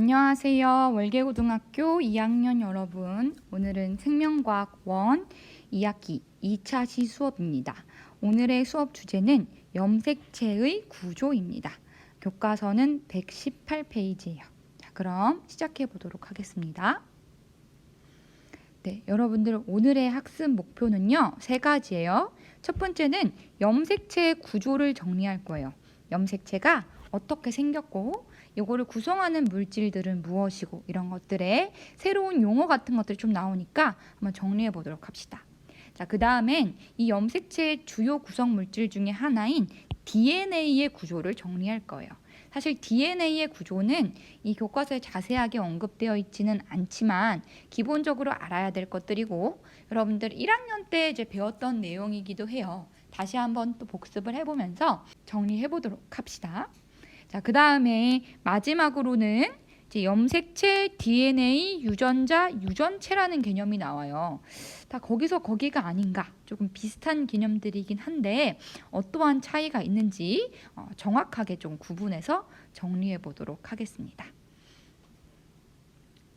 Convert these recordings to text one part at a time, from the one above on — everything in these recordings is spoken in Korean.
안녕하세요. 월계고등학교 2학년 여러분. 오늘은 생명과학 1 2학기 2차 시 수업입니다. 오늘의 수업 주제는 염색체의 구조입니다. 교과서는 118페이지예요. 자, 그럼 시작해 보도록 하겠습니다. 네, 여러분들 오늘의 학습 목표는요. 3가지예요. 첫 번째는 염색체의 구조를 정리할 거예요. 염색체가 어떻게 생겼고 이거를 구성하는 물질들은 무엇이고 이런 것들의 새로운 용어 같은 것들이 좀 나오니까 한번 정리해 보도록 합시다. 자, 그 다음엔 이 염색체의 주요 구성 물질 중에 하나인 DNA의 구조를 정리할 거예요. 사실 DNA의 구조는 이 교과서에 자세하게 언급되어 있지는 않지만 기본적으로 알아야 될 것들이고 여러분들 1학년 때 이제 배웠던 내용이기도 해요. 다시 한번 또 복습을 해보면서 정리해 보도록 합시다. 자, 그 다음에 마지막으로는 이제 염색체, DNA, 유전자, 유전체라는 개념이 나와요. 다 거기서 거기가 아닌가 조금 비슷한 개념들이긴 한데 어떠한 차이가 있는지 정확하게 좀 구분해서 정리해 보도록 하겠습니다.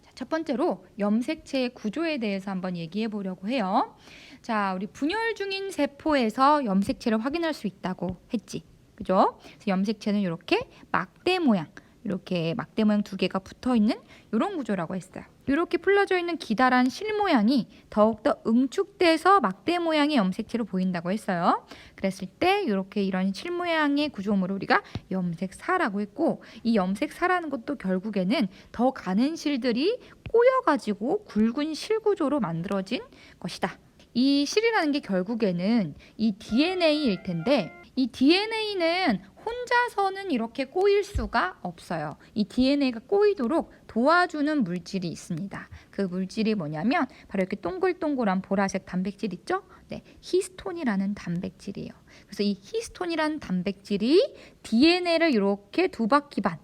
자, 첫 번째로 염색체의 구조에 대해서 한번 얘기해 보려고 해요. 자, 우리 분열 중인 세포에서 염색체를 확인할 수 있다고 했지. 그죠? 그래서 염색체는 이렇게 막대 모양, 이렇게 막대 모양 2개가 붙어 있는 이런 구조라고 했어요. 이렇게 풀러져 있는 기다란 실 모양이 더욱더 응축돼서 막대 모양의 염색체로 보인다고 했어요. 그랬을 때 이렇게 이런 실 모양의 구조물을 우리가 염색사라고 했고, 이 염색사라는 것도 결국에는 더 가는 실들이 꼬여가지고 굵은 실 구조로 만들어진 것이다. 이 실이라는 게 결국에는 이 DNA일 텐데 이 DNA는 혼자서는 이렇게 꼬일 수가 없어요. 이 DNA가 꼬이도록 도와주는 물질이 있습니다. 그 물질이 뭐냐면 바로 이렇게 동글동글한 보라색 단백질 있죠? 네, 히스톤이라는 단백질이에요. 그래서 이 히스톤이라는 단백질이 DNA를 이렇게 2바퀴 반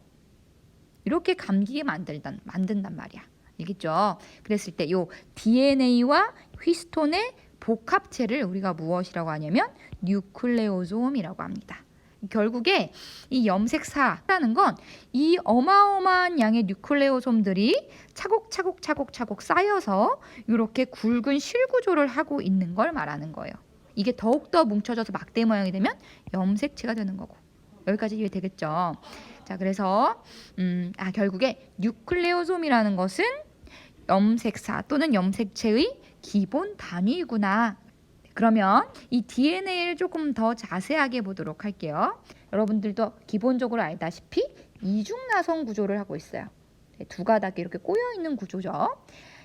이렇게 감기게 만든단 말이야. 알겠죠? 그랬을 때 이 DNA와 히스톤의 복합체를 우리가 무엇이라고 하냐면 뉴클레오솜이라고 합니다. 결국에 이 염색사라는 건 이 어마어마한 양의 뉴클레오솜들이 차곡차곡 쌓여서 이렇게 굵은 실 구조를 하고 있는 걸 말하는 거예요. 이게 더욱더 뭉쳐져서 막대 모양이 되면 염색체가 되는 거고. 여기까지 이해되겠죠? 자, 그래서 결국에 뉴클레오솜이라는 것은 염색사 또는 염색체의 기본 단위구나. 그러면 이 DNA를 조금 더 자세하게 보도록 할게요. 여러분들도 기본적으로 알다시피 이중나선 구조를 하고 있어요. 2가닥이 이렇게 꼬여있는 구조죠.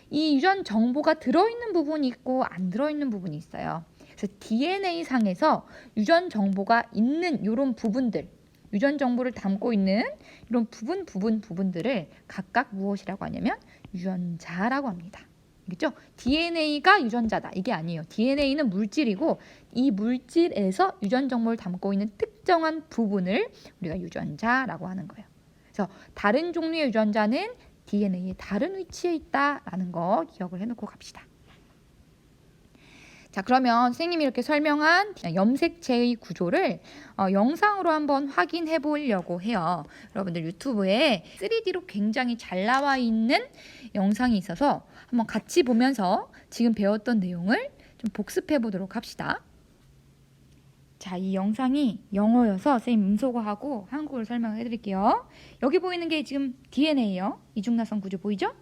이 유전 정보가 들어있는 부분이 있고 안 들어있는 부분이 있어요. 그래서 DNA 상에서 유전 정보가 있는 이런 부분들, 유전 정보를 담고 있는 이런 부분들을 각각 무엇이라고 하냐면 유전자라고 합니다. 알겠죠? DNA가 유전자다. 이게 아니에요. DNA는 물질이고 이 물질에서 유전 정보를 담고 있는 특정한 부분을 우리가 유전자라고 하는 거예요. 그래서 다른 종류의 유전자는 DNA의 다른 위치에 있다라는 거 기억을 해놓고 갑시다. 자, 그러면 선생님이 이렇게 설명한 염색체의 구조를 영상으로 한번 확인해 보려고 해요. 여러분들 유튜브에 3D로 굉장히 잘 나와 있는 영상이 있어서 한번 같이 보면서 지금 배웠던 내용을 좀 복습해 보도록 합시다. 자, 이 영상이 영어여서 선생님 음소거하고 한국어로 설명해 드릴게요. 여기 보이는 게 지금 DNA예요. 이중나선 구조 보이죠?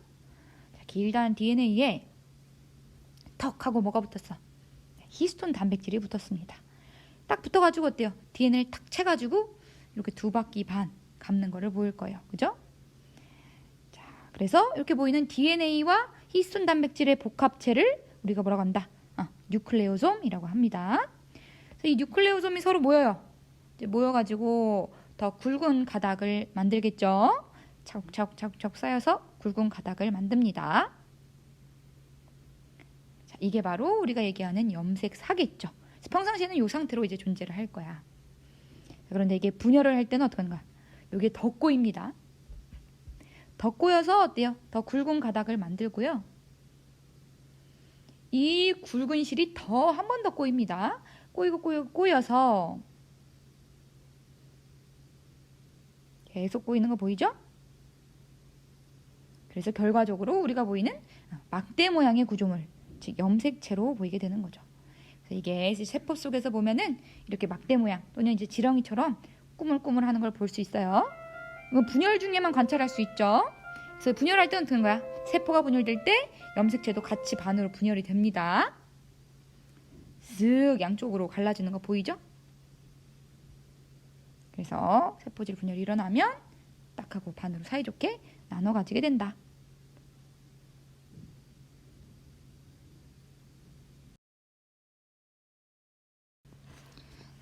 자, 길다란 DNA에 턱 하고 뭐가 붙었어? 히스톤 단백질이 붙었습니다. 딱 붙어가지고 어때요? DNA를 탁 채가지고 이렇게 2바퀴 반 감는 거를 보일 거예요. 그죠? 자, 그래서 이렇게 보이는 DNA와 히스톤 단백질의 복합체를 우리가 뭐라고 한다? 뉴클레오솜이라고 합니다. 그래서 이 뉴클레오솜이 서로 모여요. 이제 모여가지고 더 굵은 가닥을 만들겠죠? 차곡차곡 쌓여서 굵은 가닥을 만듭니다. 이게 바로 우리가 얘기하는 염색사겠죠. 평상시에는 이 상태로 이제 존재를 할 거야. 그런데 이게 분열을 할 때는 어떡한가? 이게 더 꼬입니다. 더 꼬여서 어때요? 더 굵은 가닥을 만들고요. 이 굵은 실이 더 한 번 더 꼬입니다. 꼬여서 계속 꼬이는 거 보이죠? 그래서 결과적으로 우리가 보이는 막대 모양의 구조물, 즉 염색체로 보이게 되는 거죠. 그래서 이게 세포 속에서 보면은 이렇게 막대 모양 또는 이제 지렁이처럼 꾸물꾸물하는 걸 볼 수 있어요. 이건 분열 중에만 관찰할 수 있죠. 그래서 분열할 때는 어떻게 하는 거야? 세포가 분열될 때 염색체도 같이 반으로 분열이 됩니다. 쓱 양쪽으로 갈라지는 거 보이죠? 그래서 세포질 분열이 일어나면 딱 하고 반으로 사이좋게 나눠 가지게 된다.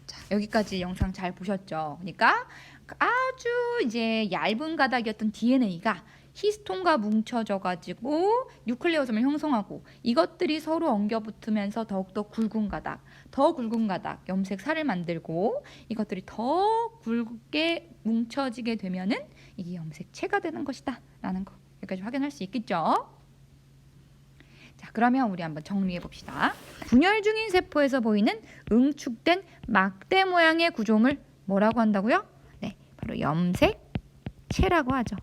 자, 여기까지 영상 잘 보셨죠? 그러니까 아주 이제 얇은 가닥이었던 DNA가 히스톤과 뭉쳐져 가지고 뉴클레오솜을 형성하고 이것들이 서로 엉겨 붙으면서 더욱더 굵은 가닥, 더 굵은 가닥, 염색살을 만들고 이것들이 더 굵게 뭉쳐지게 되면은 이게 염색체가 되는 것이다 라는 거 여기까지 확인할 수 있겠죠. 자, 그러면 우리 한번 정리해 봅시다. 분열 중인 세포에서 보이는 응축된 막대 모양의 구조물 뭐라고 한다고요? 네, 바로 염색체라고 하죠.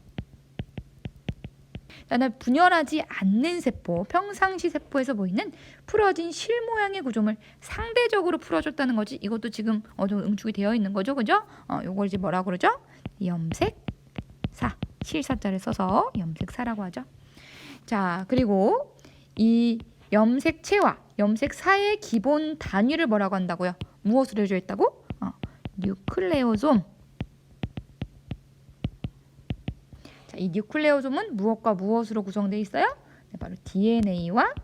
그다음에 분열하지 않는 세포, 평상시 세포에서 보이는 풀어진 실 모양의 구조물, 상대적으로 풀어졌다는 거지. 이것도 지금 어느 정도 응축이 되어 있는 거죠, 그죠? 요걸 이제 뭐라고 그러죠? 염색사, 실사자를 써서 염색사라고 하죠. 자, 그리고 이 염색체와 염색사의 기본 단위를 뭐라고 한다고요? 무엇으로 해져 있다고? 뉴클레오솜. 자, 이 뉴클레오솜은 무엇과 무엇으로 구성되어 있어요? 네, 바로 DNA와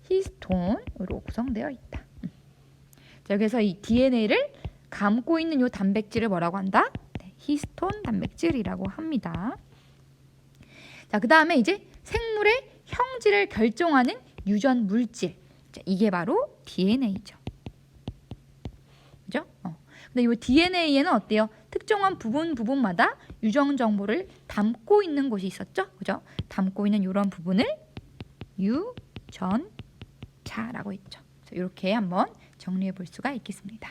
히스톤으로 구성되어 있다. 자, 그래서 이 DNA를 감고 있는 이 단백질을 뭐라고 한다? 네, 히스톤 단백질이라고 합니다. 자, 그 다음에 이제 생물의 형질을 결정하는 유전 물질. 자, 이게 바로 DNA죠. 그죠? 근데 이 DNA에는 어때요? 특정한 부분마다 유전 정보를 담고 있는 곳이 있었죠? 그죠? 담고 있는 이런 부분을 유전자라고 했죠. 이렇게 한번 정리해 볼 수가 있겠습니다.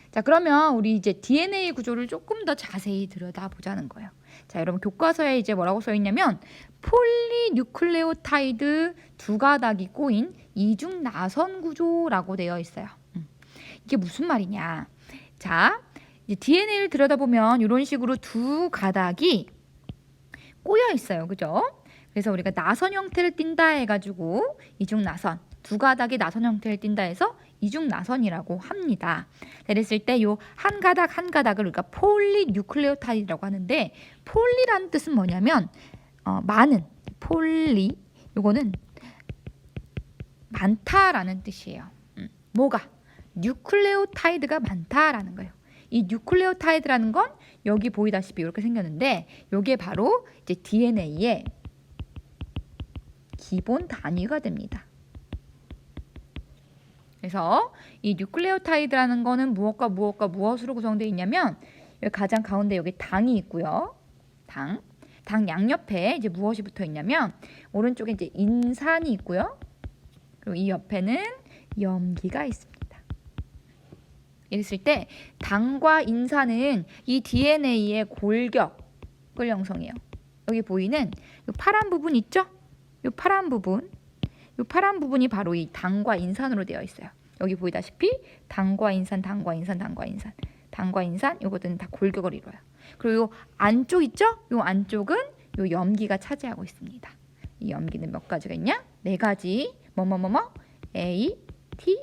자, 그러면 우리 이제 DNA 구조를 조금 더 자세히 들여다보자는 거예요. 자, 여러분 교과서에 이제 뭐라고 써 있냐면 폴리뉴클레오타이드 두 가닥이 꼬인 이중 나선 구조라고 되어 있어요. 이게 무슨 말이냐? 자, 이제 DNA를 들여다보면 이런 식으로 두 가닥이 꼬여 있어요, 그죠? 그래서 우리가 나선 형태를 띈다 해가지고 이중 나선, 두 가닥이 나선 형태를 띈다 해서 이중 나선이라고 합니다. 그랬을 때 요 한 가닥 한 가닥을 우리가 폴리뉴클레오타이드라고 하는데, 폴리라는 뜻은 뭐냐면 많은, 폴리, 요거는 많다라는 뜻이에요. 뭐가? 뉴클레오타이드가 많다라는 거예요. 이 뉴클레오타이드라는 건 여기 보이다시피 이렇게 생겼는데, 요게 바로 이제 DNA의 기본 단위가 됩니다. 그래서 이 뉴클레오타이드라는 거는 무엇과 무엇으로 구성되어 있냐면, 여기 가장 가운데 여기 당이 있고요. 당 양옆에 이제 무엇이 붙어 있냐면, 오른쪽에 이제 인산이 있고요. 그리고 이 옆에는 염기가 있습니다. 이랬을 때 당과 인산은 이 DNA의 골격을 형성해요. 여기 보이는 이 파란 부분 있죠? 이 파란 부분이 바로 이 당과 인산으로 되어 있어요. 여기 보이다시피 당과 인산, 이것들은 다 골격을 이루어요. 그리고 이 안쪽 있죠? 이 안쪽은 이 염기가 차지하고 있습니다. 이 염기는 몇 가지가 있냐? 4가지. A, T,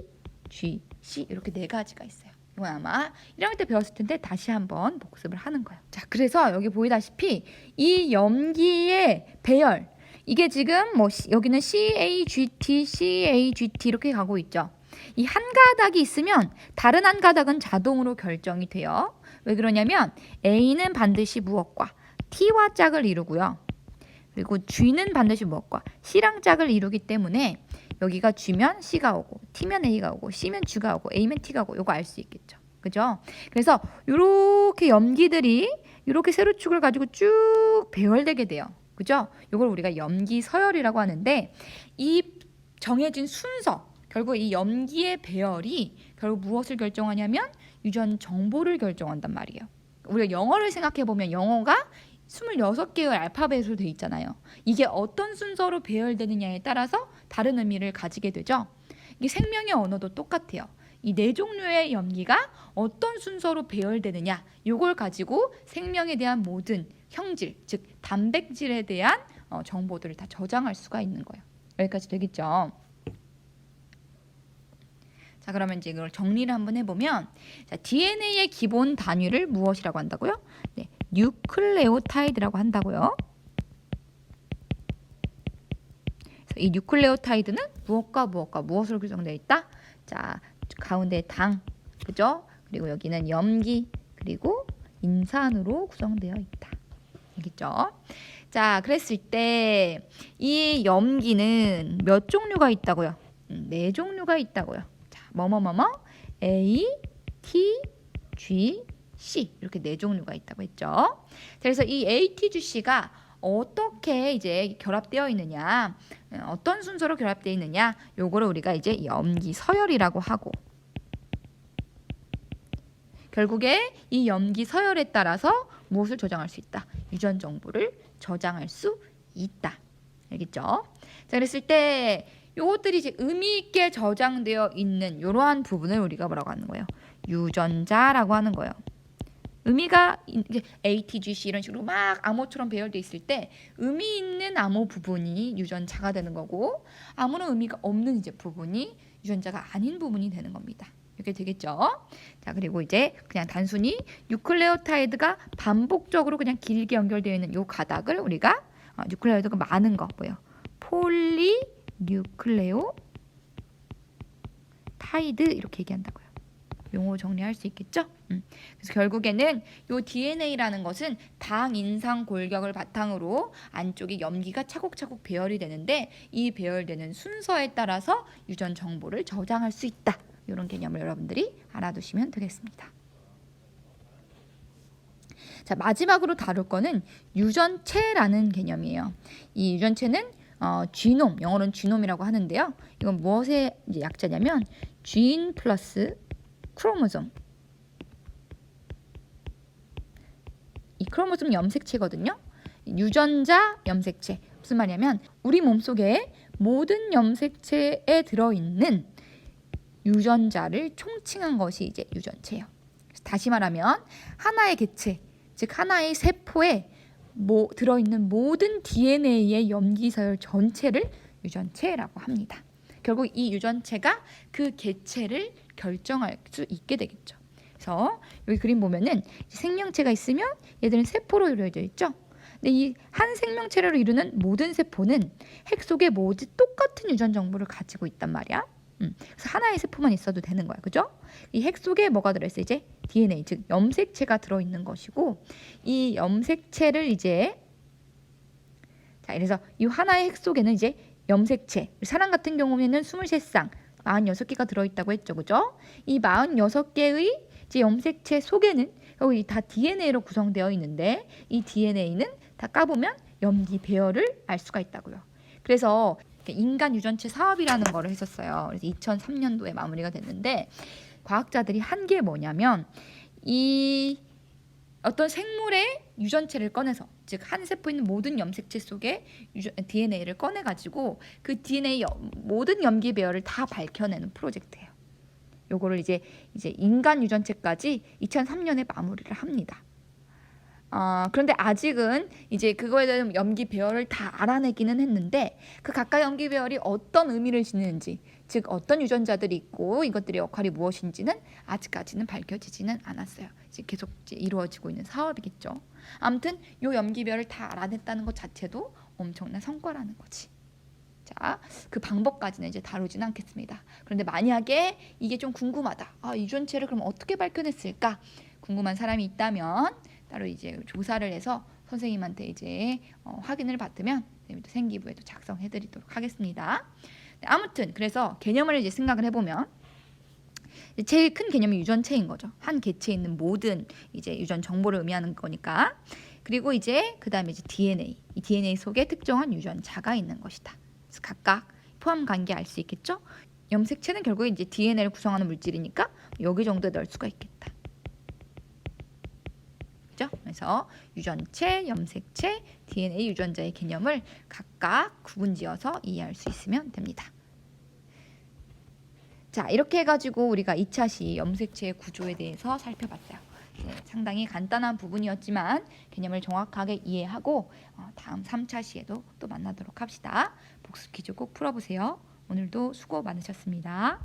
G, C 이렇게 4가지가 있어요. 이건 아마 1학년 때 배웠을 텐데 다시 한번 복습을 하는 거예요. 자, 그래서 여기 보이다시피 이 염기의 배열, 이게 지금 뭐 여기는 CAGT 이렇게 가고 있죠. 이 한 가닥이 있으면 다른 한 가닥은 자동으로 결정이 돼요. 왜 그러냐면 A는 반드시 무엇과 T와 짝을 이루고요. 그리고 G는 반드시 무엇과 C랑 짝을 이루기 때문에 여기가 G면 C가 오고, T면 A가 오고, C면 G가 오고, A면 T가 오고, 요거 알 수 있겠죠. 그죠? 그래서 이렇게 염기들이 이렇게 세로축을 가지고 쭉 배열되게 돼요. 그죠? 요걸 우리가 염기 서열이라고 하는데, 이 정해진 순서, 결국 이 염기의 배열이 결국 무엇을 결정하냐면 유전 정보를 결정한단 말이에요. 우리가 영어를 생각해 보면 영어가 26개의 알파벳으로 되어 있잖아요. 이게 어떤 순서로 배열되느냐에 따라서 다른 의미를 가지게 되죠. 이게 생명의 언어도 똑같아요. 이 네 종류의 염기가 어떤 순서로 배열되느냐, 이걸 가지고 생명에 대한 모든 형질, 즉 단백질에 대한 정보들을 다 저장할 수가 있는 거예요. 여기까지 되겠죠? 자, 그러면 이제 이걸 정리를 한번 해보면, 자, DNA의 기본 단위를 무엇이라고 한다고요? 네, 뉴클레오타이드라고 한다고요. 그래서 이 뉴클레오타이드는 무엇으로 구성되어 있다? 자, 가운데 당, 그죠? 그리고 여기는 염기, 그리고 인산으로 구성되어 있다. 알겠죠? 자, 그랬을 때 이 염기는 몇 종류가 있다고요? 네 종류가 있다고요. 자, A, T, G, C 이렇게 네 종류가 있다고 했죠. 그래서 이 A, T, G, C가 어떻게 이제 결합되어 있느냐, 어떤 순서로 결합되어 있느냐, 요거를 우리가 이제 염기 서열이라고 하고, 결국에 이 염기 서열에 따라서 무엇을 저장할 수 있다? 유전 정보를 저장할 수 있다. 알겠죠? 자, 그랬을 때 요것들이 이제 의미 있게 저장되어 있는 이러한 부분을 우리가 뭐라고 하는 거예요? 유전자라고 하는 거예요. 의미가 이제 ATGC 이런 식으로 막 암호처럼 배열돼 있을 때 의미 있는 암호 부분이 유전자가 되는 거고, 아무런 의미가 없는 이제 부분이 유전자가 아닌 부분이 되는 겁니다. 이렇게 되겠죠? 자, 그리고 이제 그냥 단순히 뉴클레오타이드가 반복적으로 그냥 길게 연결되어 있는 요 가닥을 우리가 뉴클레오타이드가 많은 거 뭐예요? 폴리뉴클레오타이드 이렇게 얘기한다고요. 용어 정리할 수 있겠죠? 그래서 결국에는 요 DNA라는 것은 당, 인상, 골격을 바탕으로 안쪽에 염기가 차곡차곡 배열이 되는데, 이 배열되는 순서에 따라서 유전 정보를 저장할 수 있다. 이런 개념을 여러분들이 알아두시면 되겠습니다. 자, 마지막으로 다룰 거는 유전체라는 개념이에요. 이 유전체는 지놈, 영어로는 지놈이라고 하는데요. 이건 무엇의 이제 약자냐면 진 플러스 크로모솜. 이 크로모솜 염색체거든요. 유전자 염색체. 무슨 말이냐면 우리 몸속에 모든 염색체에 들어있는 유전자를 총칭한 것이 이제 유전체예요. 다시 말하면 하나의 개체, 즉 하나의 세포에 들어있는 모든 DNA의 염기서열 전체를 유전체라고 합니다. 결국 이 유전체가 그 개체를 결정할 수 있게 되겠죠. 그래서 여기 그림 보면은 생명체가 있으면 얘들은 세포로 이루어져 있죠. 근데 이 한 생명체를 이루는 모든 세포는 핵 속에 모두 똑같은 유전 정보를 가지고 있단 말이야. 그래서 하나의 세포만 있어도 되는 거야, 그죠? 이 핵 속에 뭐가 들어있어? 이제 DNA, 즉 염색체가 들어있는 것이고, 이 염색체를 이제 그래서 이 하나의 핵 속에는 이제 염색체, 사람 같은 경우에는 23쌍, 46개가 들어있다고 했죠, 그죠? 이 46개의 이제 염색체 속에는 여기 다 DNA로 구성되어 있는데, 이 DNA는 다 까보면 염기 배열을 알 수가 있다고요. 그래서 인간 유전체 사업이라는 거를 했었어요. 그래서 2003년도에 마무리가 됐는데, 과학자들이 한 게 뭐냐면 이 어떤 생물의 유전체를 꺼내서, 즉 한 세포에 있는 모든 염색체 속에 DNA를 꺼내가지고 그 DNA 모든 염기 배열을 다 밝혀내는 프로젝트예요. 요거를 이제 인간 유전체까지 2003년에 마무리를 합니다. 그런데 아직은 이제 그거에 대한 염기 배열을 다 알아내기는 했는데, 그 각각 염기 배열이 어떤 의미를 지니는지, 즉 어떤 유전자들이 있고 이것들의 역할이 무엇인지는 아직까지는 밝혀지지는 않았어요. 이제 계속 이루어지고 있는 사업이겠죠. 아무튼 요 염기 배열을 다 알아냈다는 것 자체도 엄청난 성과라는 거지. 자, 그 방법까지는 이제 다루지는 않겠습니다. 그런데 만약에 이게 좀 궁금하다. 유전체를 그럼 어떻게 밝혀냈을까? 궁금한 사람이 있다면 따로 이제 조사를 해서 선생님한테 이제 확인을 받으면 생기부에도 작성해드리도록 하겠습니다. 네, 아무튼 그래서 개념을 이제 생각을 해보면 제일 큰 개념이 유전체인 거죠. 한 개체에 있는 모든 이제 유전 정보를 의미하는 거니까. 그리고 이제 그다음에 이제 DNA, 이 DNA 속에 특정한 유전자가 있는 것이다. 그래서 각각 포함 관계 알 수 있겠죠. 염색체는 결국에 이제 DNA를 구성하는 물질이니까 여기 정도에 넣을 수가 있겠다. 그죠? 그래서 그래서 유전체, 염색체, DNA 유전자의 개념을 각각 구분지어서 이해할 수 있으면 됩니다. 자, 이렇게 해가지고 우리가 2차 시 염색체의 구조에 대해서 살펴봤어요. 네, 상당히 간단한 부분이었지만 개념을 정확하게 이해하고 다음 3차 시에도 또 만나도록 합시다. 복습 퀴즈 꼭 풀어보세요. 오늘도 수고 많으셨습니다.